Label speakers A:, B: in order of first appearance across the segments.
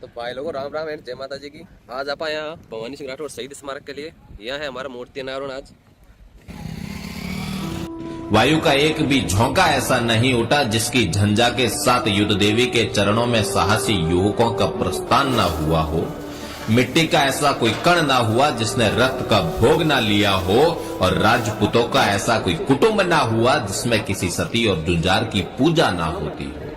A: तो भाई लोगों राम राम एंड जय माता जी की। आज आप यहाँ भवानी सिंह राठौर शहीद स्मारक के लिए। यहाँ है हमारा मूर्ति अनावरण आज।
B: वायु का एक भी झोंका ऐसा नहीं उठा जिसकी झंझा के साथ युद्ध देवी के चरणों में साहसी युवकों का प्रस्थान न हुआ हो। मिट्टी का ऐसा कोई कण ना हुआ जिसने रक्त का भोग ना लिया हो, और राजपूतों का ऐसा कोई कुटुंब ना हुआ जिसमें किसी सती और जुंजार की पूजा ना होती हो।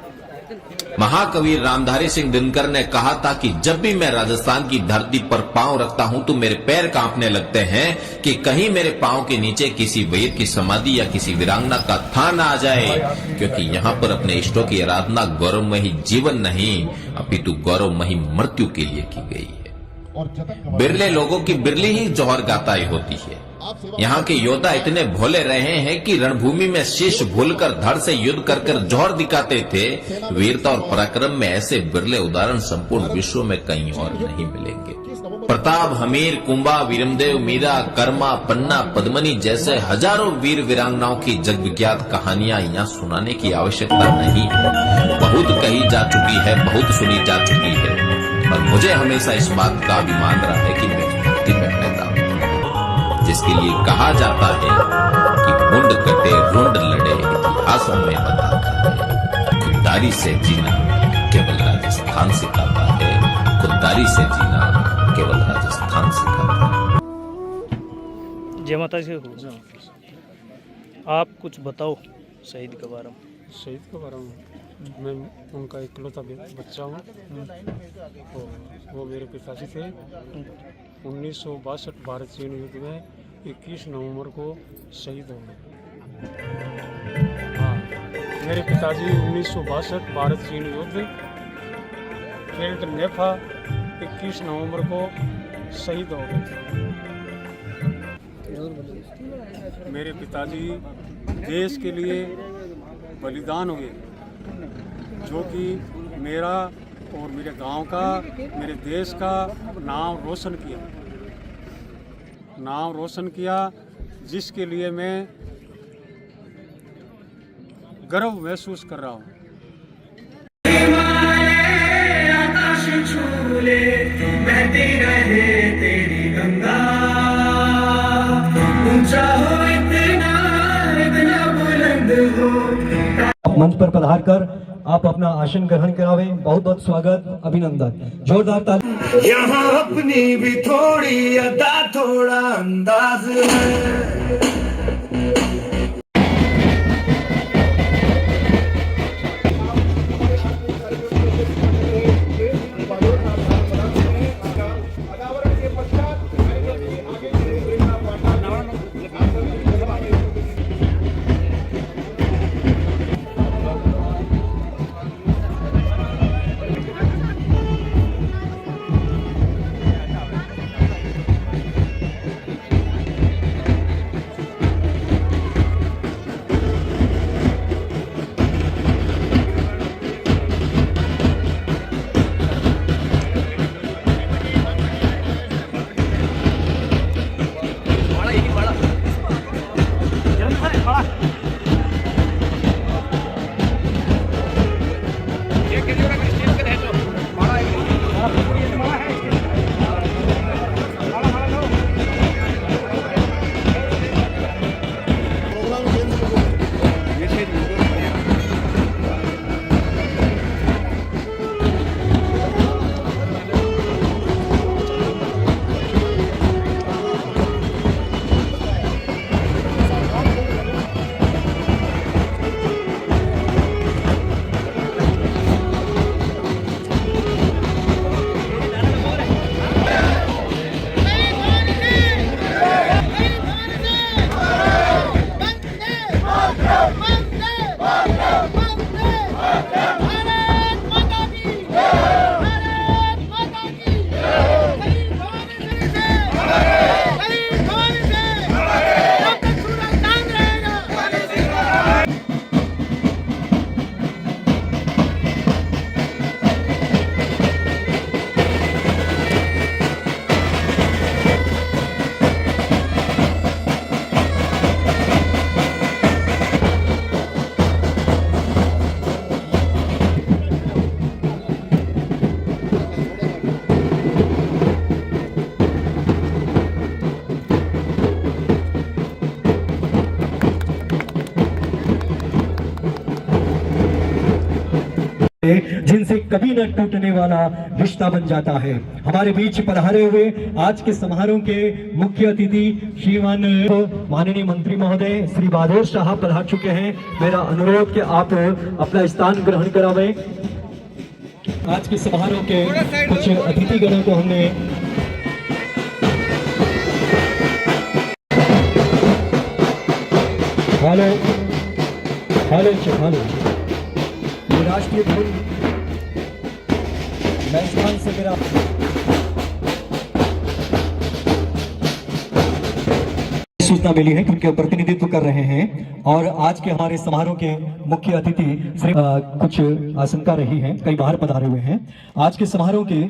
B: महाकवि रामधारी सिंह दिनकर ने कहा था कि जब भी मैं राजस्थान की धरती पर पांव रखता हूं तो मेरे पैर कांपने लगते हैं कि कहीं मेरे पांव के नीचे किसी वीर की समाधि या किसी वीरांगना का थान आ जाए, क्योंकि यहाँ पर अपने इष्टों की आराधना गौरवमयी जीवन नहीं अपितु गौरवमयी मृत्यु के लिए की गई है। बिरले लोगों की बिरली ही जौहर गाताई होती है। यहाँ के योद्धा इतने भोले रहे हैं कि रणभूमि में शीश भूलकर धड़ से युद्ध कर कर जौहर दिखाते थे। वीरता और पराक्रम में ऐसे बिरले उदाहरण संपूर्ण विश्व में कहीं और नहीं मिलेंगे। प्रताप, हमीर, कुंभा, वीरमदेव, मीरा, कर्मा, पन्ना, पद्मनी जैसे हजारों वीर वीरांगनाओं की जगविख्यात कहानियां यहाँ सुनाने की आवश्यकता नहीं है। बहुत कही जा चुकी है, बहुत सुनी जा चुकी है, और मुझे हमेशा इस बात का अभिमान रहा है कि मैं धरती में पैदा हूं, जिसके लिए कहा जाता है कि मुंड कटे रुंड लड़े इतिहासों में बताता है। खुददारी से जीना केवल राजस्थान सिखाता है, खुददारी से जीना केवल राजस्थान सिखाता है।
C: जय माता जी। आप कुछ बताओ शहीद के बारे में।
D: शहीद के बारे में मैं उनका इकलौता बच्चा हूँ। वो मेरे पिताजी थे। 1962 भारत चीन युद्ध में 21 नवंबर को शहीद हो गए। हाँ, मेरे पिताजी 1962 भारत चीन युद्ध फील्ड नेफा 21 नवंबर को शहीद हो गए। मेरे पिताजी देश के लिए बलिदान हुए, जो कि मेरा और मेरे गांव का, मेरे देश का नाम रोशन किया, जिसके लिए मैं गर्व महसूस कर रहा हूँ। आकाश छूले बहती रहे तेरी गंगा, ऊंचा हो इतना इतना बुलंद हो।
E: मंच पर पधार कर आप अपना आसन ग्रहण करावे। बहुत बहुत स्वागत, अभिनंदन, जोरदार ताली।
F: यहाँ अपनी भी थोड़ी अदा थोड़ा अंदाज है।
E: जिनसे कभी न टूटने वाला रिश्ता बन जाता है। हमारे बीच पधारे हुए आज के समारोह के मुख्य अतिथि श्रीमान माननीय मंत्री महोदय श्री बहादुर साहब पधार चुके हैं। मेरा अनुरोध कि आप अपना स्थान ग्रहण करावें। आज के समारोह के कुछ अतिथिगणों को हमने हेलो हेलो हेलो, ये राष्ट्रीय धुन मैं स्थान से मेरा सूचना मिली है कि उनके प्रतिनिधित्व कर रहे हैं और आज के हमारे समारोह के मुख्य अतिथि श्री कुछ आशंका रही है, कई बाहर पधारे हुए हैं। आज के समारोह के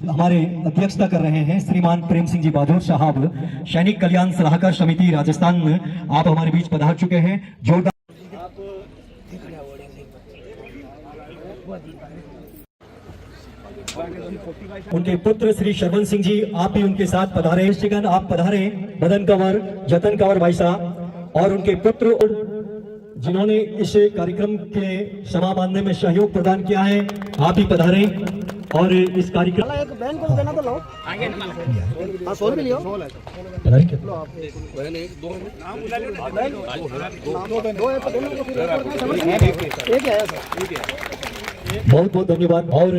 E: हमारे अध्यक्षता कर रहे हैं श्रीमान प्रेम सिंह जी बहादुर साहब, सैनिक कल्याण सलाहकार समिति राजस्थान में आप हमारे बीच पधार चुके हैं। जोरदार उनके पुत्र श्री शरवण सिंह जी आप भी उनके साथ पधारे। शिगन आप पधारे, मदन कंवर, जतन कंवर भाई साहब और उनके पुत्र जिन्होंने इस कार्यक्रम के समा बांधने में सहयोग प्रदान किया है, आप भी पधारे और इस कार्यक्रम बहुत बहुत धन्यवाद। और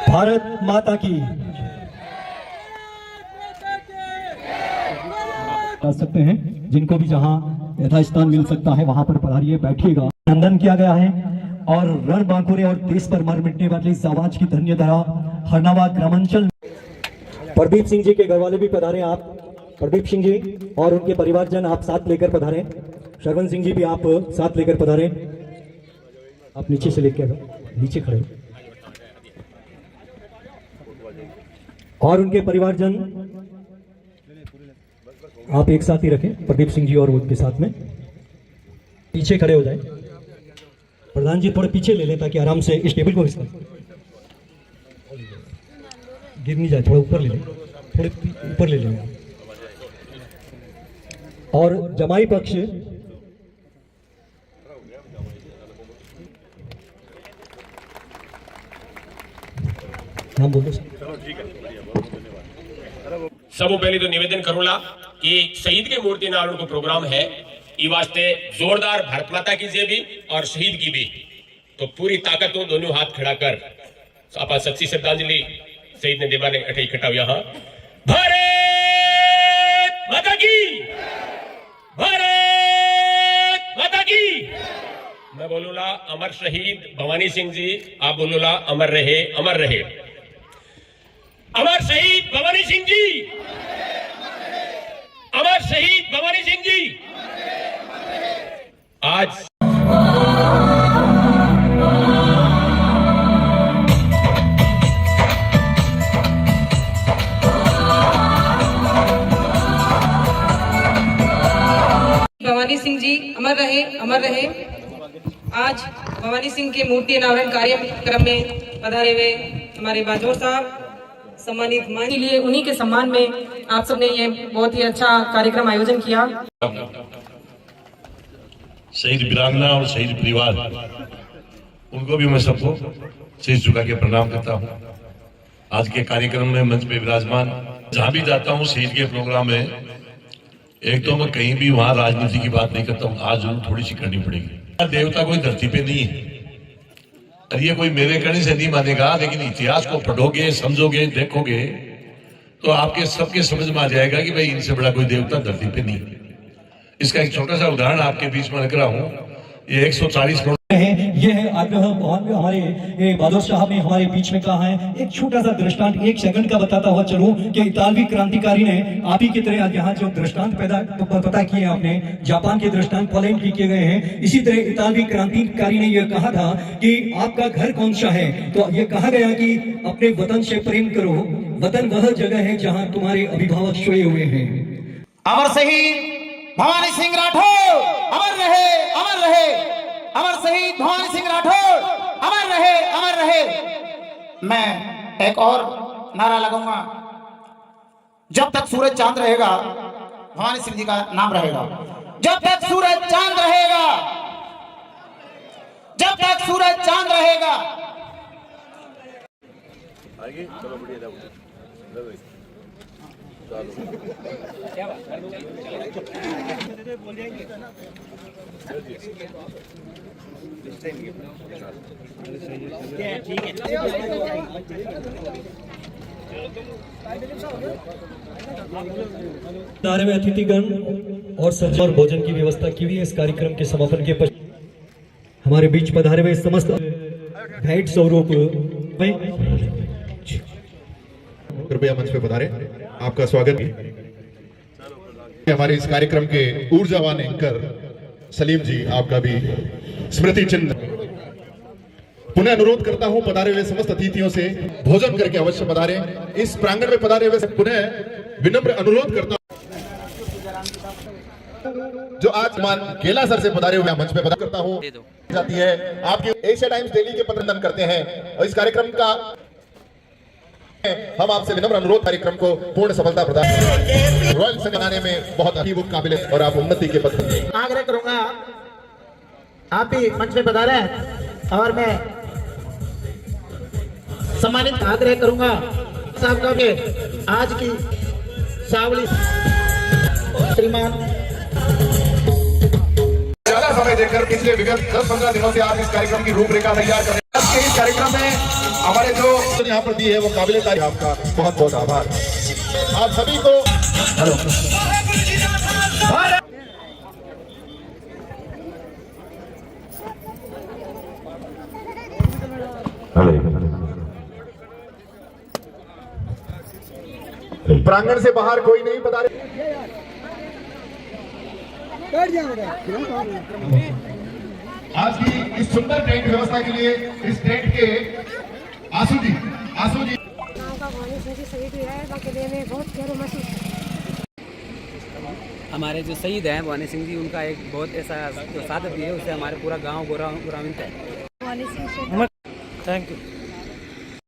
E: भारत माता की आ सकते हैं, जिनको भी जहां यथास्थान मिल सकता है वहां पर पधारिए, बैठिएगा। नंदन किया गया है और रण बांकुरे और देश पर मर मिटने वाली इस आवाज की धन्य धरा हरनावा ग्रामांचल। प्रदीप सिंह जी के घर वाले भी पधारे, आप प्रदीप सिंह जी और उनके परिवारजन आप साथ लेकर पधारे। शरवण सिंह जी भी आप साथ लेकर पधारे। आप नीचे से लेकर नीचे खड़े हो। और उनके परिवारजन आप एक साथ ही रखें, प्रदीप सिंह जी और उनके साथ में पीछे खड़े हो जाए। प्रधान जी थोड़े पीछे ले लें ताकि आराम से इस टेबल को गिर नहीं जाए, थोड़ा ऊपर ले लें, थोड़े ऊपर ले लें। और जमाई पक्ष नाम बोलो।
G: सबों पहले तो निवेदन करूंगा कि शहीद के मूर्ति नारायण को प्रोग्राम है, ई वास्ते जोरदार भारत माता की जय भी और शहीद की भी, तो पूरी ताकत हो दोनों हाथ खड़ा कर आप सच्ची श्रद्धांजलि शहीद ने देवा ने अठे इकट्ठा यहाँ। भारत माता की, भारत माता की। मैं बोलूंगा अमर शहीद भवानी सिंह जी, आप बोलूंगा अमर रहे, अमर रहे। अमर शहीद भवानी सिंह जी, अमर शहीद भवानी सिंह जी। आज
H: भवानी सिंह जी अमर रहे, अमर रहे। आज भवानी सिंह के मूर्ति अनावरण कार्यक्रम में पधारे हुए हमारे बाजोर साहब सम्मानित मान के लिए, उन्हीं के सम्मान में आप सबने ये बहुत ही अच्छा कार्यक्रम आयोजन किया।
I: शहीद वीरांगना और शहीद परिवार, उनको भी मैं सबको शीश झुका के प्रणाम करता हूँ। आज के कार्यक्रम में मंच पे विराजमान, जहां भी जाता हूँ शहीद के प्रोग्राम में, एक तो मैं कहीं भी वहां राजनीति की बात नहीं करता हूँ, आज जरूर थोड़ी सी करनी पड़ेगी। देवता कोई धरती पे नहीं है, ये कोई मेरे कहने से नहीं मानेगा, लेकिन इतिहास को पढ़ोगे, समझोगे, देखोगे तो आपके सबके समझ में आ जाएगा कि भाई इनसे बड़ा कोई देवता धरती पे नहीं है। इसका एक छोटा सा उदाहरण आपके बीच में रख रहा हूं। ये 140 करोड़
E: ये है आग्रह हमारे बहादुर साहब ने हमारे बीच में कहा है। एक छोटा सा दृष्टांत 1 सेकंड का बताता हुआ चलूं कि इतालवी क्रांतिकारी ने आप ही की तरह यहाँ जो दृष्टांत पता किए आपने, जापान के दृष्टांत पोलैंड के किए गए हैं, इसी तरह इतालवी क्रांतिकारी ने यह कहा था कि आपका घर कौन सा है, तो ये कहा गया कि अपने वतन से प्रेम करो, वतन वह जगह है जहाँ तुम्हारे अभिभावक सोए हुए हैं।
J: अमर शहीद भवानी सिंह राठौर अमर रहे, अमर रहे। अमर शहीद भवानी सिंह राठौर अमर रहे, अमर रहे। मैं एक और नारा लगाऊंगा, जब तक सूरज चांद रहेगा भवानी सिंह जी का नाम रहेगा। जब तक सूरज चांद रहेगा, जब तक सूरज चांद रहेगा।
E: नारे में अतिथिगण और सज्जन और भोजन की व्यवस्था की हुई है। इस कार्यक्रम के समापन के पश्चात हमारे बीच पधारे हुए समस्त भेंट स्वरूप
K: कृपया मंच पे पधारे, आपका स्वागत है। हमारे इस कार्यक्रम के ऊर्जावान एंकर सलीम जी, आपका भी स्मृति चिन्ह। पुनः अनुरोध करता हूं पधारे हुए समस्त अतिथियों से भोजन करके अवश्य पधारे। इस प्रांगण में पधारे हुए पुनः विनम्र अनुरोध करता हूं जो आज मान केला सर से पधारे हुए मंच पे पधार करता हूं जाती है। आपके एशिया टाइम्स डेली के पत्रदन करते हैं और इस कार्यक्रम का हम आपसे विनम्र अनुरोध कार्यक्रम को पूर्ण सफलता प्रदान रॉयल संघ बनाने में बहुत ही वो काबिल है और आप उन्नति के पथ पर।
J: आग्रह करूंगा आप भी मंच पे पधारे और मैं सम्मानित आग्रह करूंगा साहब का भी आज की सावली श्रीमान
K: ज्यादा समय देकर पिछले विगत 10-15 दिनों से आप इस कार्यक्रम की रूपरेखा तैयार कर रहे हैं। आज के इस कार्यक्रम में हमारे जो यहाँ पर दिए है वो काबिल तारीफ, आपका बहुत बहुत आभार। आप सभी को प्रांगण से बाहर कोई नहीं बता रहे। आज की इस सुंदर टेंट व्यवस्था के लिए इस टेंट के आंसू जी
L: हमारे जो शहीद हैं भवानी सिंह जी, उनका एक बहुत ऐसा जो साधक भी है, उससे हमारे पूरा गांव गौरवान्वित है।
C: Thank you.